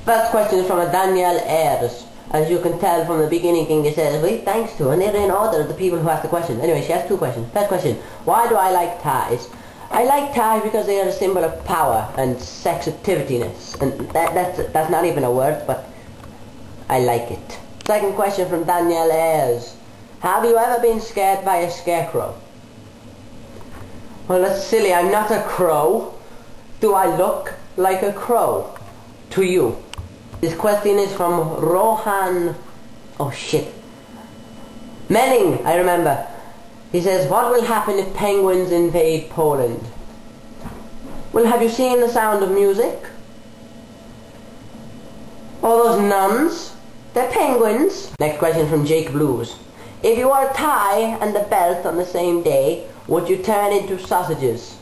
First question is from a Danielle Ayres. As you can tell from the beginning thing, it says, well, thanks to, and they're in order of the people who asked the question. Anyway, she has two questions. First question, why do I like ties? I like ties because they are a symbol of power and sex-activityness. And that's not even a word, but I like it. Second question from Danielle Ayres. Have you ever been scared by a scarecrow? Well, that's silly. I'm not a crow. Do I look like a crow to you? This question is from Rohan... Oh shit. Menning, I remember. He says, what will happen if penguins invade Poland? Well, have you seen The Sound of Music? All those nuns? They're penguins. Next question from Jake Blues. If you wore a tie and a belt on the same day, would you turn into sausages?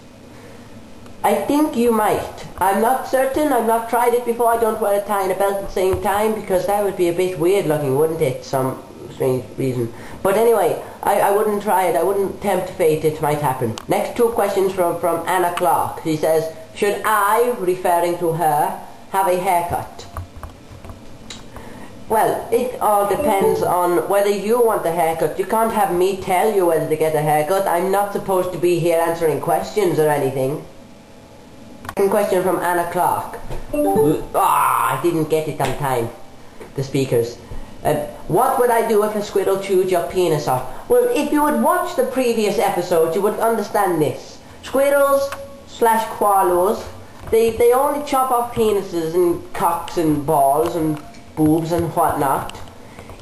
I think you might. I'm not certain. I've not tried it before. I don't wear a tie and a belt at the same time because that would be a bit weird looking, wouldn't it? Some strange reason. But anyway, I wouldn't try it. I wouldn't tempt fate. It might happen. Next two questions from Anna Clark. She says, should I, referring to her, have a haircut? Well, it all depends on whether you want a haircut. You can't have me tell you whether to get a haircut. I'm not supposed to be here answering questions or anything. Second question from Anna Clark. I didn't get it on time. The speakers. What would I do if a squirrel chewed your penis off? Well, if you would watch the previous episode, you would understand this. Squirrels / koalas, they only chop off penises and cocks and balls and boobs and whatnot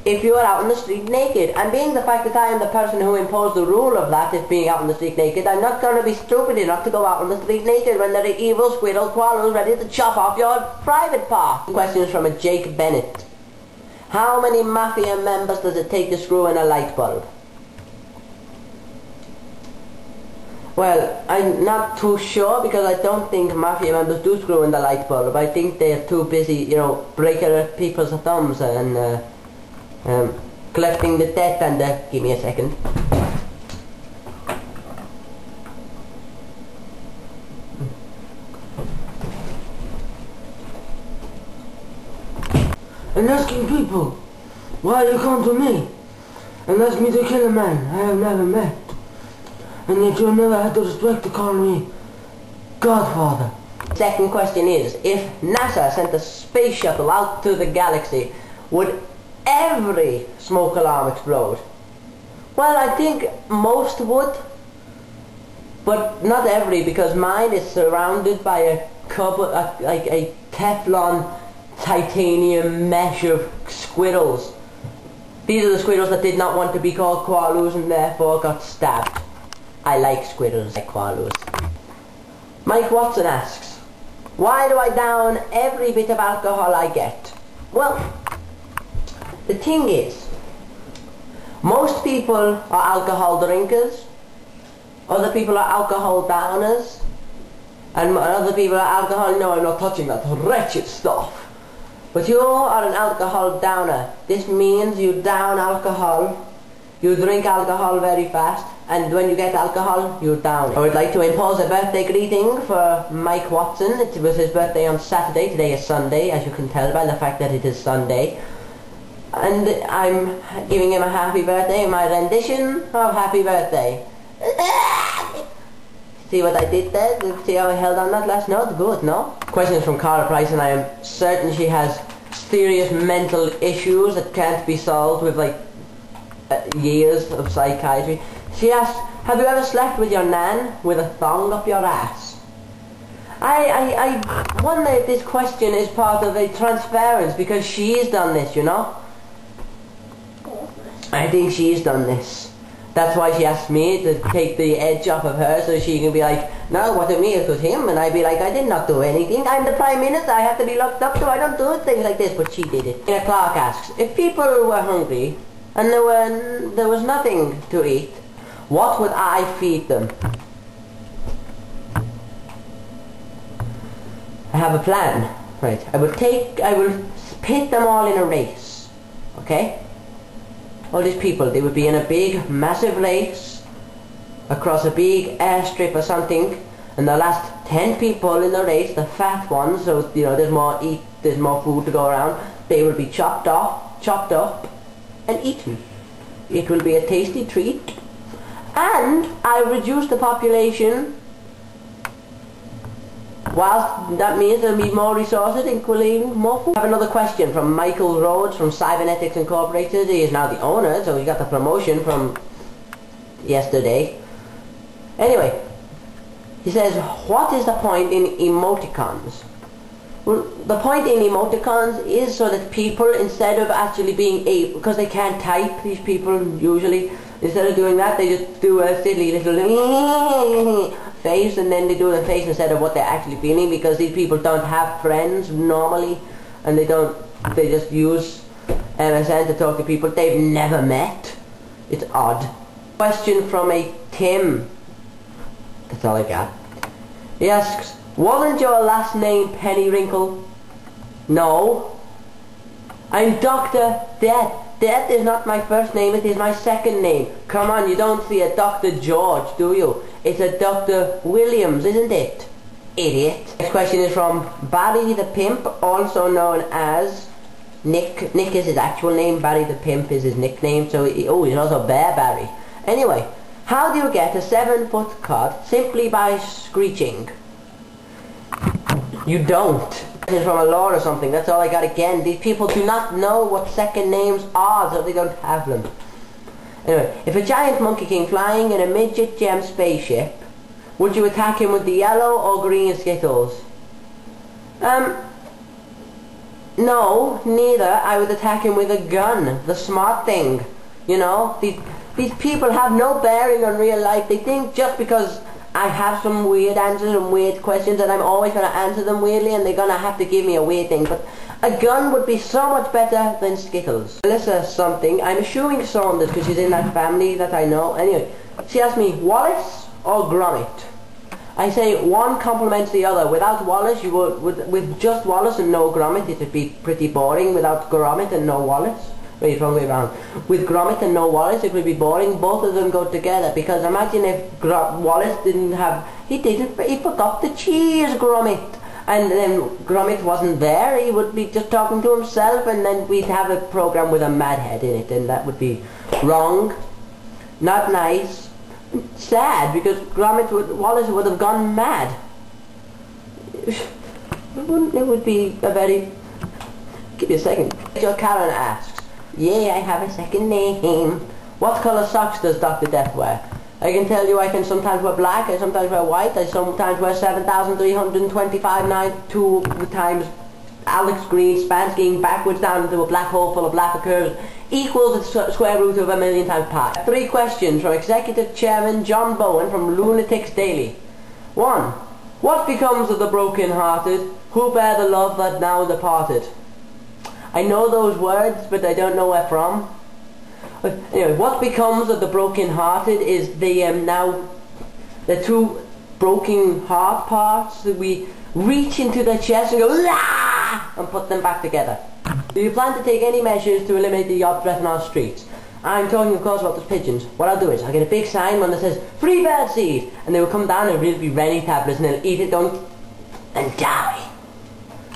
if you are out on the street naked. And being the fact that I am the person who imposed the rule of that, is being out on the street naked, I'm not going to be stupid enough to go out on the street naked when there are evil squirrel koalas ready to chop off your private part. Questions from a Jake Bennett. How many mafia members does it take to screw in a light bulb? Well, I'm not too sure because I don't think mafia members do screw in the light bulb. I think they're too busy, you know, breaking people's thumbs and collecting the debt and give me a second. And asking people why you come to me and ask me to kill a man I have never met, and yet you never had the respect to call me Godfather. Second question is, if NASA sent a space shuttle out to the galaxy, would every smoke alarm explode? Well, I think most would, but not every, because mine is surrounded by a Teflon titanium mesh of squirrels. These are the squirrels that did not want to be called koalas and therefore got stabbed. I like squirrels, like koalas. Mike Watson asks, why do I down every bit of alcohol I get? Well, the thing is, most people are alcohol drinkers, other people are alcohol downers, and other people are alcohol, no, I'm not touching that wretched stuff. But you are an alcohol downer. This means you down alcohol, you drink alcohol very fast, and when you get alcohol, you down it. I would like to impose a birthday greeting for Mike Watson. It was his birthday on Saturday, today is Sunday, as you can tell by the fact that it is Sunday. And I'm giving him a happy birthday in my rendition of Happy Birthday. See what I did there? See how I held on that last note? Good, no? Questions from Cara Price, and I am certain she has serious mental issues that can't be solved with like years of psychiatry. She asked, have you ever slept with your nan with a thong up your ass? I wonder if this question is part of a transference because she's done this, you know? I think she's done this. That's why she asked me to take the edge off of her so she can be like, no, it wasn't me, it was him. And I'd be like, I did not do anything. I'm the Prime Minister, I have to be locked up so I don't do things like this. But she did it. Tina Clark asks, if people were hungry and there was nothing to eat, what would I feed them? I have a plan. Right, I will pit them all in a race. Okay? All these people, they would be in a big, massive race across a big airstrip or something, And the last 10 people in the race, the fat ones, so you know there's more food to go around, they will be chopped up and eaten. It will be a tasty treat. And I reduce the population, whilst that means there'll be more resources, including more food. I have another question from Michael Rhodes from Cybernetics Incorporated. He is now the owner, so he got the promotion from yesterday. Anyway, he says, what is the point in emoticons? Well, the point in emoticons is so that people, instead of actually being able, because they can't type, these people usually, instead of doing that, they just do a silly little face, and then they do the face instead of what they're actually feeling, because these people don't have friends normally, and they just use MSN to talk to people they've never met. It's odd. Question from a Tim. That's all I got. He asks, wasn't your last name Pennywinkle? No. I'm Dr. Death. Death is not my first name, it is my second name. Come on, you don't see a Dr. George, do you? It's a Dr. Williams, isn't it? Idiot. Next question is from Barry the Pimp, also known as Nick. Nick is his actual name, Barry the Pimp is his nickname, so he's also Bear Barry. Anyway, how do you get a 7-foot cod simply by screeching? You don't. This is from a law or something. That's all I got again. These people do not know what second names are, so they don't have them. Anyway, if a giant monkey came flying in a midget gem spaceship, would you attack him with the yellow or green Skittles? No, neither. I would attack him with a gun, the smart thing. You know, these people have no bearing on real life. They think just because I have some weird answers and weird questions that I'm always going to answer them weirdly, and they're going to have to give me a weird thing. But a gun would be so much better than Skittles. Melissa something, I'm assuming Saunders because she's in that family that I know. Anyway, she asked me, Wallace or Gromit? I say one complements the other. Without Wallace, you would, with just Wallace and no Gromit, it would be pretty boring. Without Gromit and no Wallace. Wait, wrong way around. With Gromit and no Wallace, it would be boring. Both of them go together, because imagine if Wallace didn't have, he forgot the cheese, Gromit, and then Gromit wasn't there. He would be just talking to himself, and then we'd have a program with a mad head in it, and that would be wrong, not nice, sad, because Wallace would have gone mad. It would be a very. Give me a second. Your Karen asks, yeah, I have a second name. What colour socks does Dr. Death wear? I can tell you I can sometimes wear black, I sometimes wear white, I sometimes wear 7,325 2 times Alex Green Spansky backwards down into a black hole full of Laffer curves equals the square root of 1,000,000 times pi. 3 questions from Executive Chairman John Bowen from Lunatics Daily. 1. What becomes of the broken-hearted who bear the love that now departed? I know those words, but I don't know where from. But anyway, what becomes of the broken-hearted is the 2 broken heart parts that we reach into the chest and go "Lah!" and put them back together. Do you plan to take any measures to eliminate the yacht breath on our streets? I'm talking, of course, about the pigeons. What I'll do is I'll get a big sign that says "Free bird seed," and they will come down and really be Rennie tablets, and they'll eat it and die.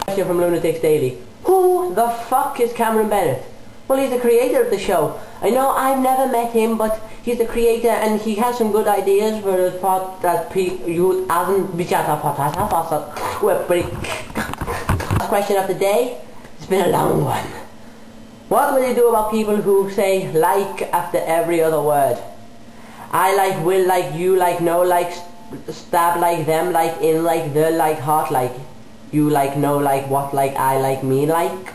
Question from Lunatics Daily. Who the fuck is Cameron Bennett? Well, he's the creator of the show. I know I've never met him, but he's the creator and he has some good ideas for a pod that you haven't Last question of the day. It's been a long one. What will you do about people who say like after every other word? I like, will like, you like, no like, stab like, them like, in like, the like, hot like. You like, no like, what like, I like, me like.